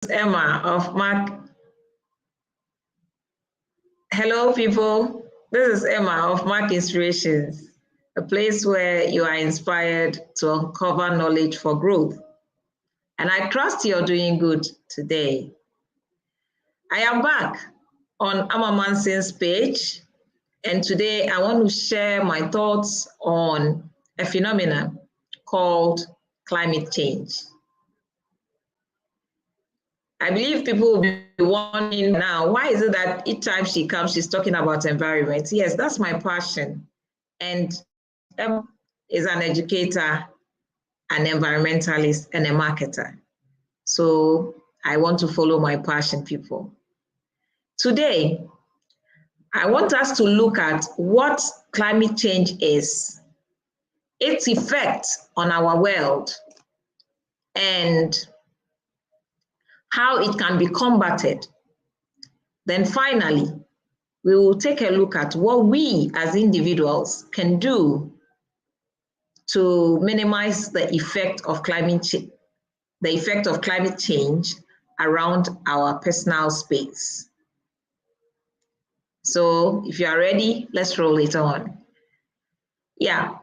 Emma of Mark. Hello, people. This is Emma of Mark Inspirations, a place where you are inspired to uncover knowledge for growth. And I trust you're doing good today. I am back on Amamansin's page, and today I want to share my thoughts on a phenomenon called climate change. I believe people will be wondering now, why is it that each time she comes, she's talking about environment? Yes, that's my passion. And is an educator, an environmentalist, and a marketer. So I want to follow my passion, people. Today, I want us to look at what climate change is, its effect on our world, and how it can be combated. Then finally, we will take a look at what we as individuals can do to minimize the effect of climate change around our personal space. So if you are ready, let's roll it on. Yeah,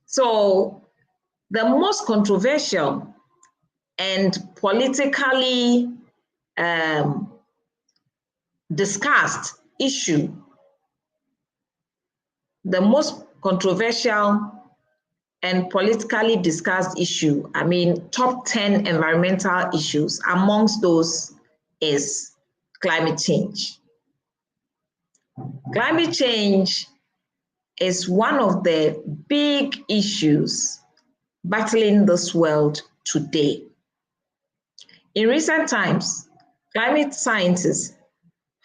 so the most controversial and politically discussed issue, the most controversial and politically discussed issue, top 10 environmental issues, amongst those is climate change. Climate change is one of the big issues battling this world today. In recent times, climate scientists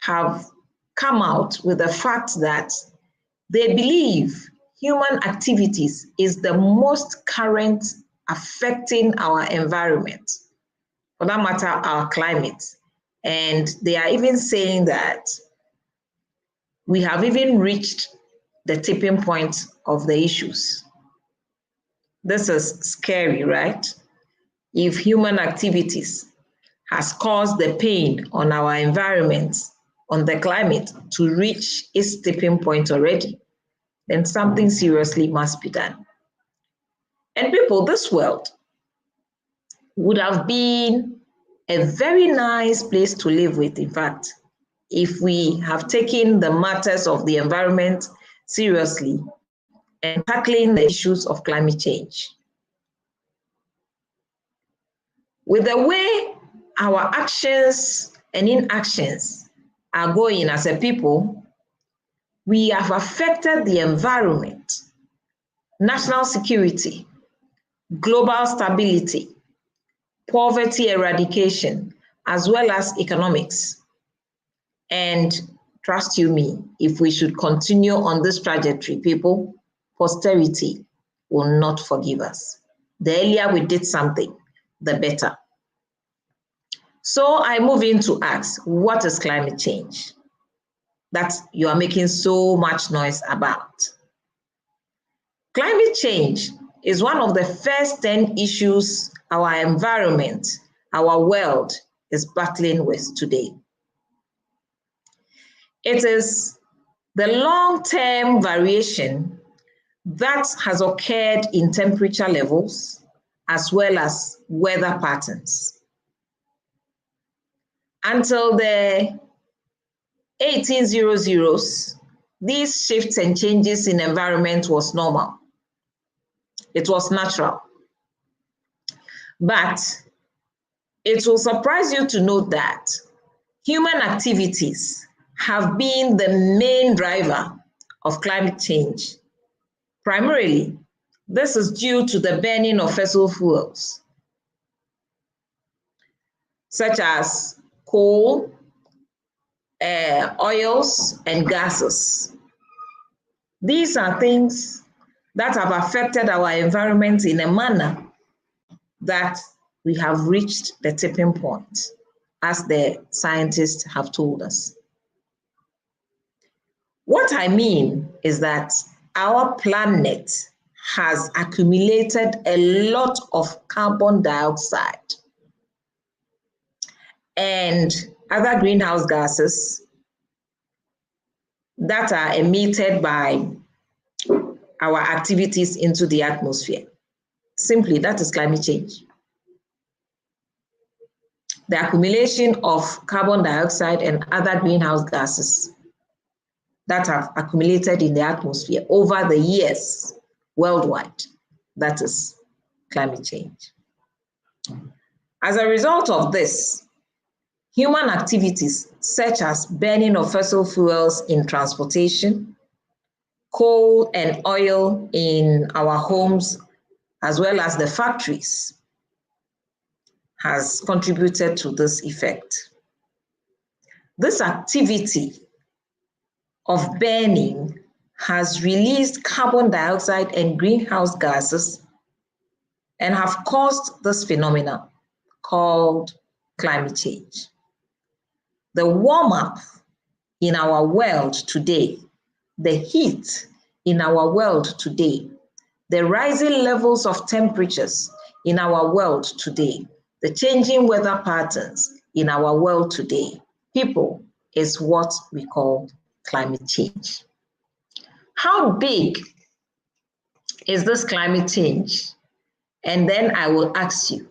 have come out with the fact that they believe human activities is the most current affecting our environment, for that matter, our climate. And they are even saying that we have even reached the tipping point of the issues. This is scary, right? If human activities has caused the pain on our environment, on the climate, to reach its tipping point already, then something seriously must be done. And people, this world would have been a very nice place to live with, in fact, if we have taken the matters of the environment seriously and tackling the issues of climate change. With the way our actions and inactions are going as a people, we have affected the environment, national security, global stability, poverty eradication, as well as economics. And trust you me, if we should continue on this trajectory, people, posterity will not forgive us. The earlier we did something, the better. So I move in to ask, what is climate change that you are making so much noise about? Climate change is one of the first 10 issues our environment, our world is battling with today. It is the long-term variation that has occurred in temperature levels as well as weather patterns. Until the 1800s, these shifts and changes in environment was normal. It was natural. But it will surprise you to note that human activities have been the main driver of climate change. Primarily, this is due to the burning of fossil fuels, such as coal, oils, and gases. These are things that have affected our environment in a manner that we have reached the tipping point, as the scientists have told us. What I mean is that our planet has accumulated a lot of carbon dioxide. and other greenhouse gases that are emitted by our activities into the atmosphere. Simply, that is climate change. The accumulation of carbon dioxide and other greenhouse gases that have accumulated in the atmosphere over the years worldwide, that is climate change. As a result of this, human activities such as burning of fossil fuels in transportation, coal and oil in our homes, as well as the factories, has contributed to this effect. This activity of burning has released carbon dioxide and greenhouse gases and have caused this phenomenon called climate change. The warm-up in our world today, the heat in our world today, the rising levels of temperatures in our world today, the changing weather patterns in our world today, people, is what we call climate change. How big is this climate change? And then I will ask you,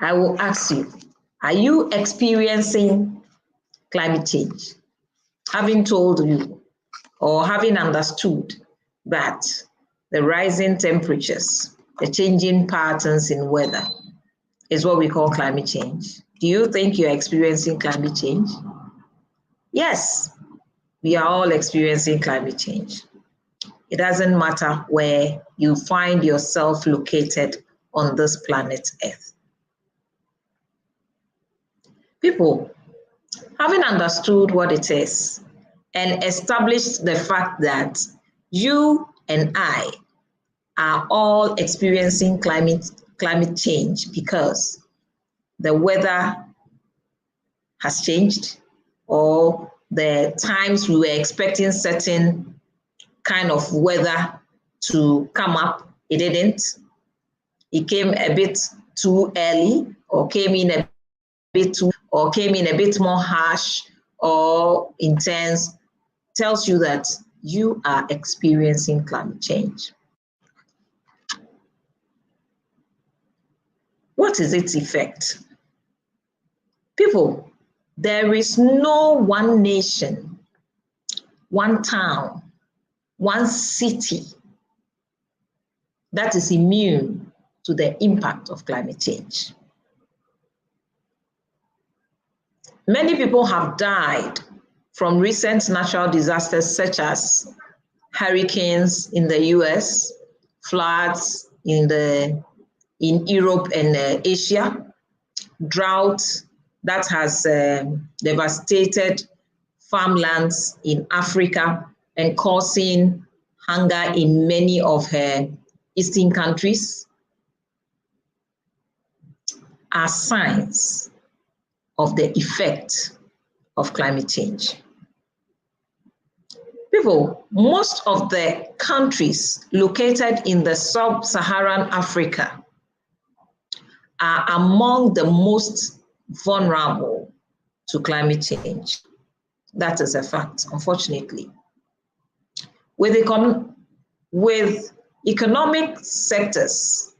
are you experiencing climate change? Having told you or having understood that the rising temperatures, the changing patterns in weather is what we call climate change. Do you think you're experiencing climate change? Yes, we are all experiencing climate change. It doesn't matter where you find yourself located on this planet Earth. People, having understood what it is and established the fact that you and I are all experiencing climate change because the weather has changed, or the times we were expecting certain kind of weather to come up, it didn't. It came a bit too early, or came in a bit more harsh or intense, tells you that you are experiencing climate change. What is its effect? People, there is no one nation, one town, one city that is immune to the impact of climate change. Many people have died from recent natural disasters such as hurricanes in the US, floods in Europe and Asia, drought that has devastated farmlands in Africa and causing hunger in many of her eastern countries, are signs of the effect of climate change. People, most of the countries located in the sub-Saharan Africa are among the most vulnerable to climate change. That is a fact, unfortunately. With economic sectors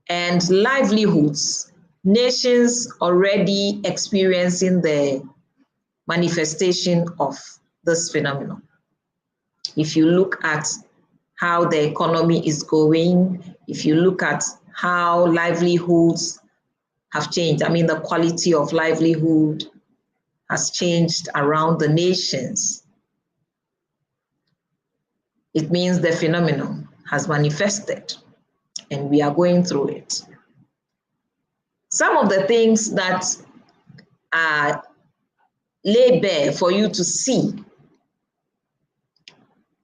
and livelihoods, nations already experiencing the manifestation of this phenomenon. If you look at how the economy is going, if you look at how livelihoods have changed, I mean, the quality of livelihood has changed around the nations, it means the phenomenon has manifested and we are going through it. Some of the things that are laid bare for you to see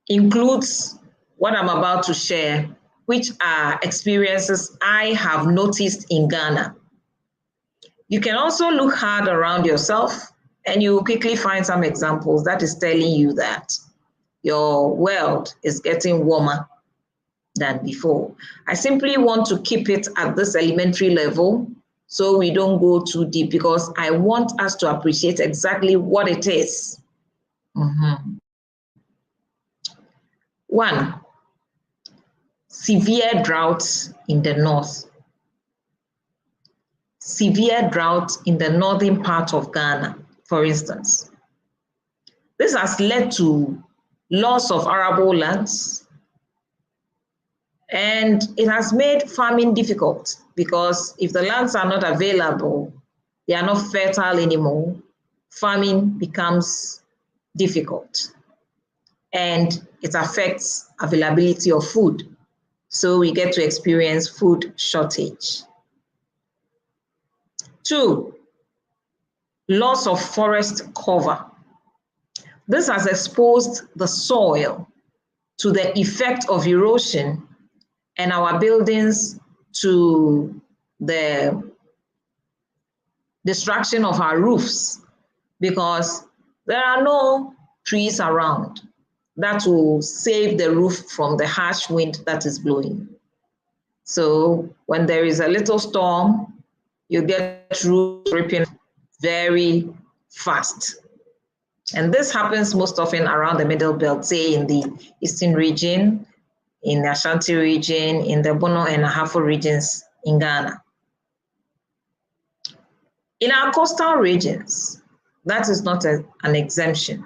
includes what I'm about to share, which are experiences I have noticed in Ghana. You can also look hard around yourself and you will quickly find some examples that is telling you that your world is getting warmer than before. I simply want to keep it at this elementary level so we don't go too deep, because I want us to appreciate exactly what it is. One, severe droughts in the north. Severe drought in the northern part of Ghana, for instance. This has led to loss of arable lands, and it has made farming difficult, because if the lands are not available, they are not fertile anymore, farming becomes difficult, and it affects availability of food. So we get to experience food shortage. Two, loss of forest cover. This has exposed the soil to the effect of erosion and our buildings to the destruction of our roofs, because there are no trees around that will save the roof from the harsh wind that is blowing. So when there is a little storm, you get roof ripping very fast. And this happens most often around the Middle Belt, say in the Eastern region, in the Ashanti region, in the Bono and Ahafo regions in Ghana. In our coastal regions, that is not an exemption.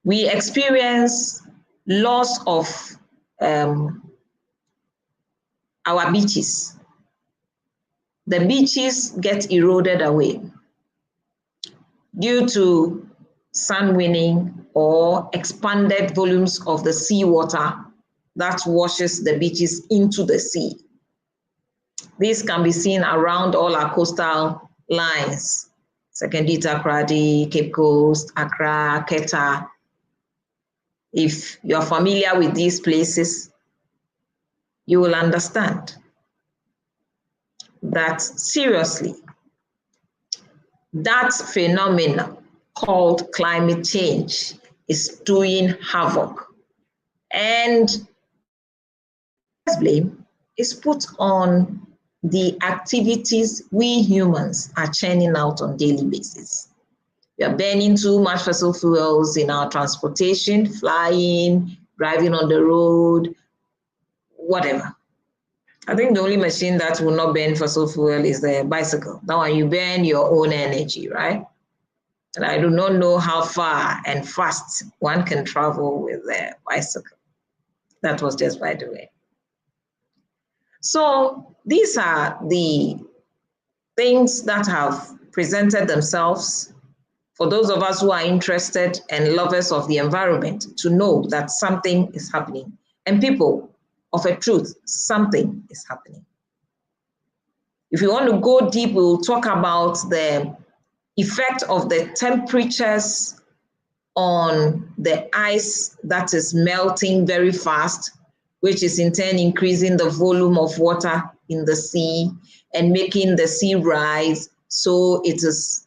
We experience loss of our beaches. The beaches get eroded away due to sun winning or expanded volumes of the seawater that washes the beaches into the sea. This can be seen around all our coastal lines: Sekendita, Kradi, Cape Coast, Accra, Keta. If you're familiar with these places, you will understand that seriously, that phenomenon called climate change is doing havoc. And blame is put on the activities we humans are churning out on a daily basis. We are burning too much fossil fuels in our transportation, flying, driving on the road, whatever. I think the only machine that will not burn fossil fuel is the bicycle. That one, you burn your own energy, right? And I do not know how far and fast one can travel with a bicycle. That was just by the way. So these are the things that have presented themselves for those of us who are interested and lovers of the environment to know that something is happening. And people, of a truth, something is happening. If you want to go deep, we'll talk about the effect of the temperatures on the ice that is melting very fast, which is in turn increasing the volume of water in the sea and making the sea rise, so it is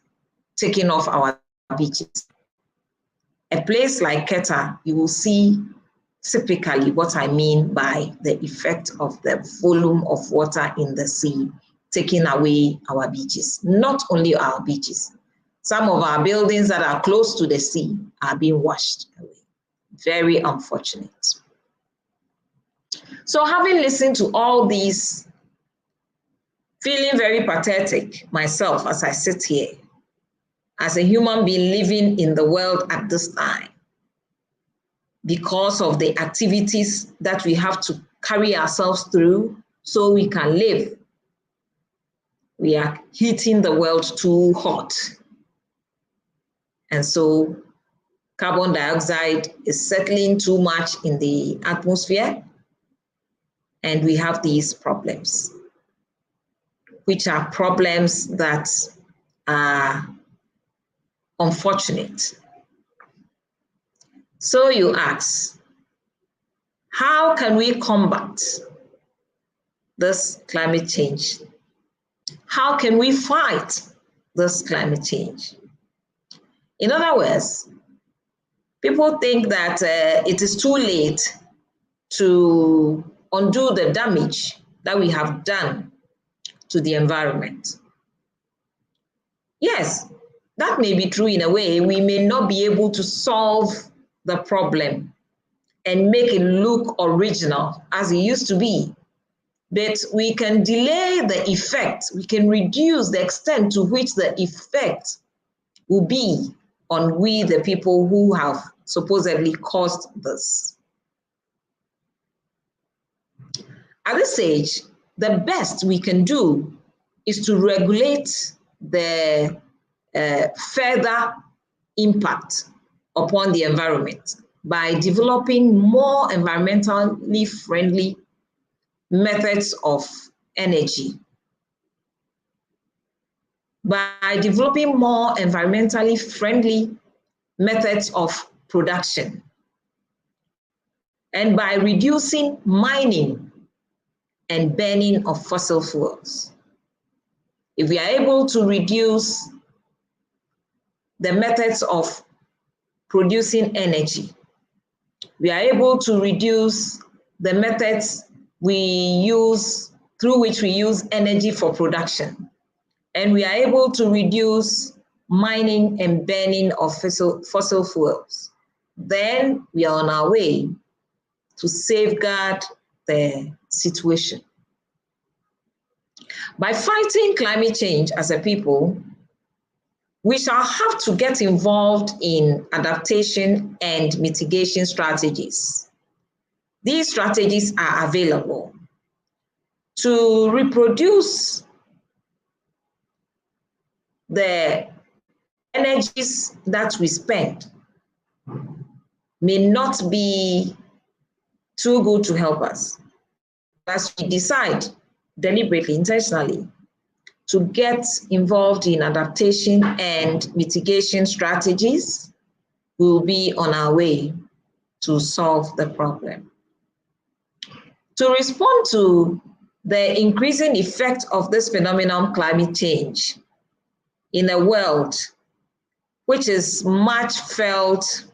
taking off our beaches. A place like Keta, you will see typically what I mean by the effect of the volume of water in the sea taking away our beaches. Not only our beaches, some of our buildings that are close to the sea are being washed away. Very unfortunate. So having listened to all these, feeling very pathetic myself as I sit here, as a human being living in the world at this time, because of the activities that we have to carry ourselves through so we can live. We are heating the world too hot. And so carbon dioxide is settling too much in the atmosphere, and we have these problems, which are problems that are unfortunate. So you ask, how can we combat this climate change? How can we fight this climate change? In other words, people think that it is too late to undo the damage that we have done to the environment. Yes, that may be true in a way. We may not be able to solve the problem and make it look original as it used to be, but we can delay the effect. We can reduce the extent to which the effect will be on we, the people who have supposedly caused this. At this stage, the best we can do is to regulate the further impact upon the environment by developing more environmentally friendly methods of energy, by developing more environmentally friendly methods of production, and by reducing mining and burning of fossil fuels. If we are able to reduce the methods of producing energy, we are able to reduce the methods we use through which we use energy for production, and we are able to reduce mining and burning of fossil fuels, then we are on our way to safeguard the situation. By fighting climate change as a people, we shall have to get involved in adaptation and mitigation strategies. These strategies are available to reproduce the energies that we spend may not be too good to help us. As we decide deliberately, intentionally, to get involved in adaptation and mitigation strategies, we'll be on our way to solve the problem. To respond to the increasing effect of this phenomenon, climate change, in a world which is much felt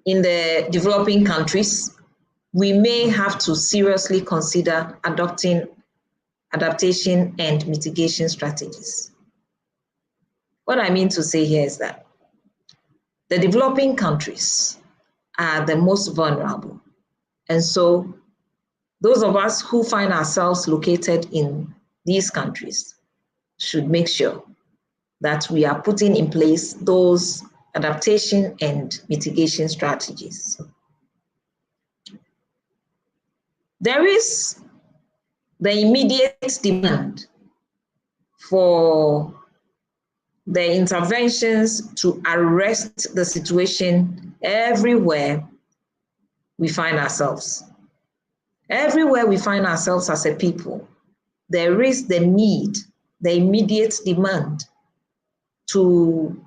in the developing countries, we may have to seriously consider adopting adaptation and mitigation strategies. What I mean to say here is that the developing countries are the most vulnerable. And so those of us who find ourselves located in these countries should make sure that we are putting in place those adaptation and mitigation strategies. There is the immediate demand for the interventions to arrest the situation everywhere we find ourselves. Everywhere we find ourselves as a people, there is the need, the immediate demand to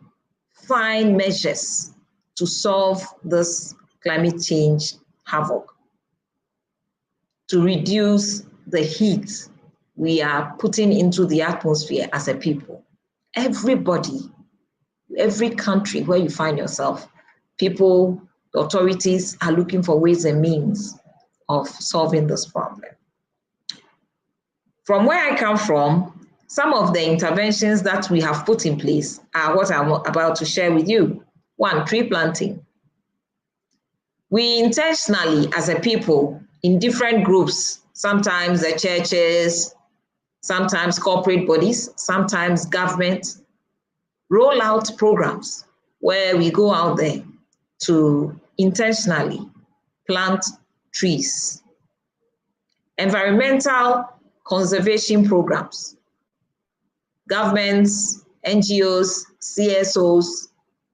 find measures to solve this climate change havoc, to reduce the heat we are putting into the atmosphere as a people. Everybody, every country where you find yourself, people, the authorities are looking for ways and means of solving this problem. From where I come from, some of the interventions that we have put in place are what I'm about to share with you. One, tree planting. We intentionally, as a people, in different groups, sometimes the churches, sometimes corporate bodies, sometimes government, roll out programs where we go out there to intentionally plant trees. Environmental conservation programs. Governments, NGOs, CSOs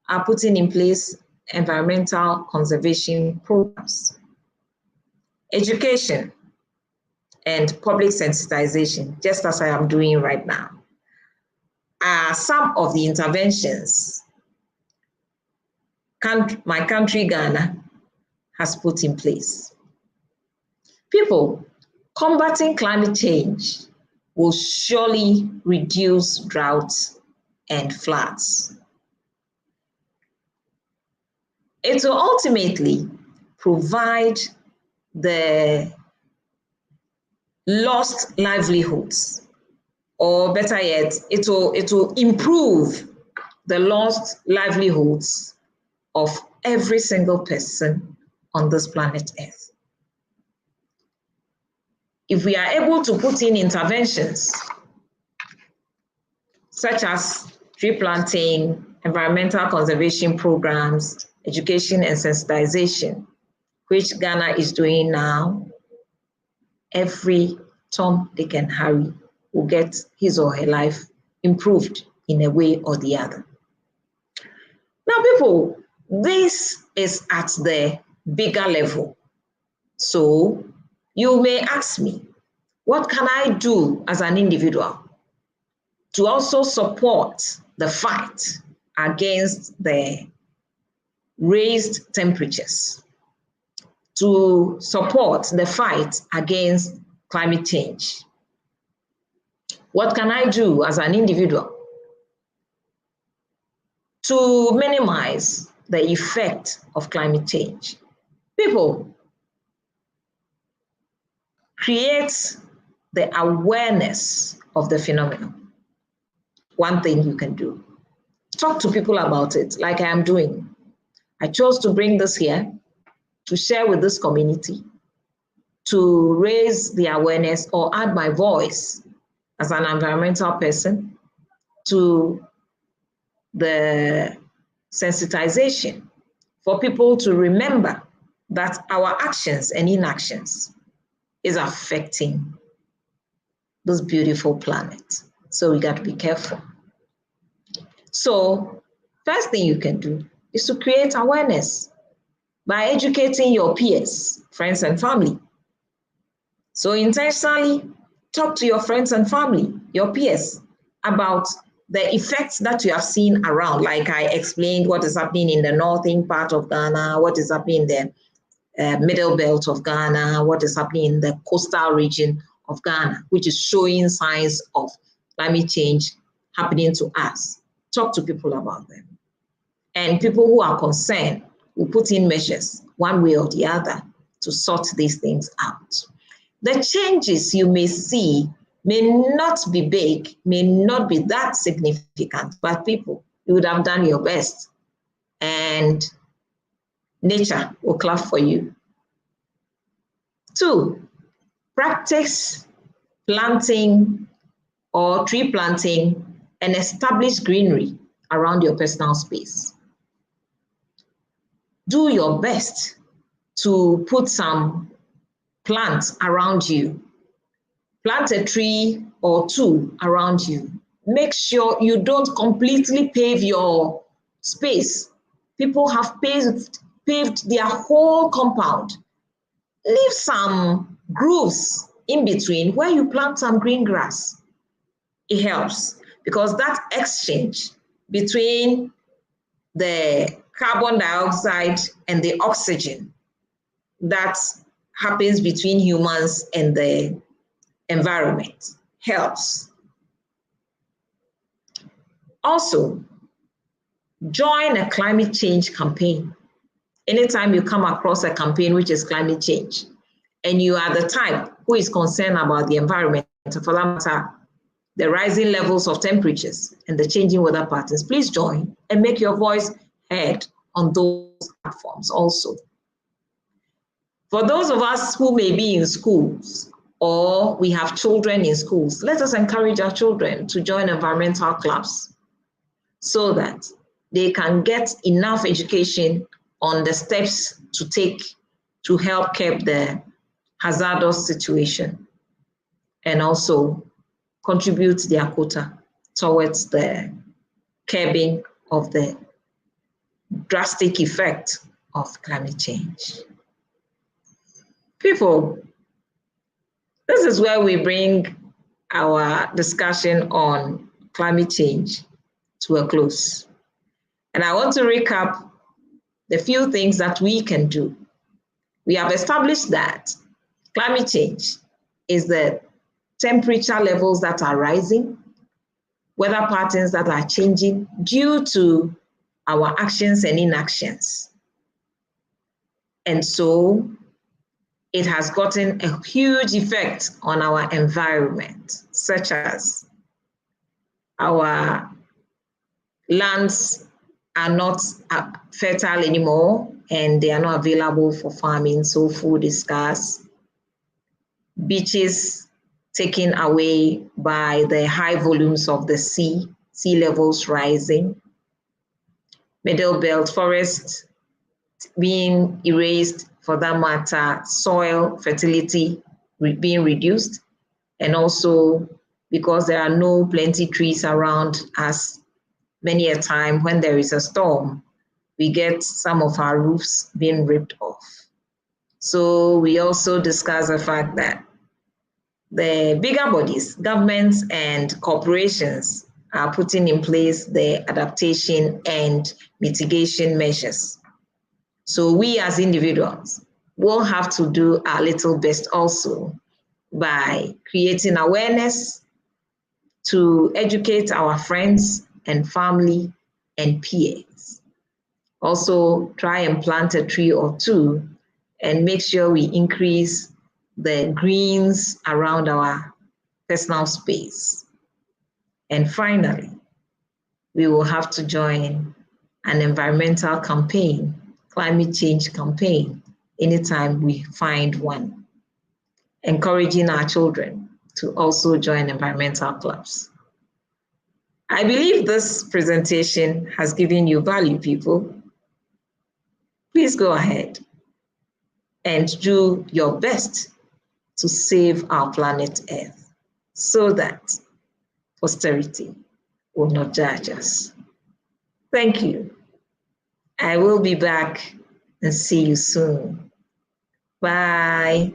are putting in place environmental conservation programs. Education and public sensitization, just as I am doing right now, are some of the interventions my country, Ghana, has put in place. People, combating climate change will surely reduce droughts and floods. It will ultimately provide the lost livelihoods or better yet, it will improve the lost livelihoods of every single person on this planet Earth. If we are able to put in interventions such as tree planting, environmental conservation programs, education and sensitization, which Ghana is doing now, every Tom, Dick, and Harry will get his or her life improved in a way or the other. Now, people, this is at the bigger level. So you may ask me, what can I do as an individual to also support the fight against the raised temperatures, to support the fight against climate change? What can I do as an individual to minimize the effect of climate change? People, create the awareness of the phenomenon. One thing you can do, talk to people about it like I am doing. I chose to bring this here to share with this community, to raise the awareness or add my voice as an environmental person to the sensitization for people to remember that our actions and inactions is affecting this beautiful planet. So we got to be careful. So first thing you can do is to create awareness by educating your peers, friends and family. So intentionally talk to your friends and family, your peers, about the effects that you have seen around. Like I explained what is happening in the northern part of Ghana, what is happening in the middle belt of Ghana, what is happening in the coastal region of Ghana, which is showing signs of climate change happening to us. Talk to people about them. And people who are concerned will put in measures one way or the other to sort these things out. The changes you may see may not be big, may not be that significant, but people, you would have done your best and nature will clap for you. 2, practice planting or tree planting and establish greenery around your personal space. Do your best to put some plants around you. Plant a tree or 2 around you. Make sure you don't completely pave your space. People have paved their whole compound. Leave some grooves in between where you plant some green grass. It helps because that exchange between the carbon dioxide and the oxygen that happens between humans and the environment helps. Also, join a climate change campaign. Anytime you come across a campaign which is climate change, and you are the type who is concerned about the environment, for that matter, the rising levels of temperatures and the changing weather patterns, please join and make your voice heard on those platforms also. For those of us who may be in schools or we have children in schools, let us encourage our children to join environmental clubs so that they can get enough education on the steps to take to help curb the hazardous situation and also contribute their quota towards the curbing of the drastic effect of climate change. People, this is where we bring our discussion on climate change to a close. And I want to recap the few things that we can do. We have established that climate change is the temperature levels that are rising, weather patterns that are changing due to our actions and inactions. And so it has gotten a huge effect on our environment, such as our lands are not fertile anymore and they are not available for farming, so food is scarce. Beaches taken away by the high volumes of the sea levels rising. Middle belt forests being erased, for that matter, soil fertility being reduced, and also because there are no plenty trees around us, many a time when there is a storm, we get some of our roofs being ripped off. So we also discuss the fact that the bigger bodies, governments and corporations are putting in place the adaptation and mitigation measures. So we as individuals will have to do our little best also by creating awareness to educate our friends and family and peers. Also try and plant a tree or two and make sure we increase the greens around our personal space. And finally, we will have to join an environmental campaign, climate change campaign, anytime we find one, encouraging our children to also join environmental clubs. I believe this presentation has given you value, people. Please go ahead and do your best to save our planet Earth so that posterity will not judge us. Thank you. I will be back and see you soon. Bye.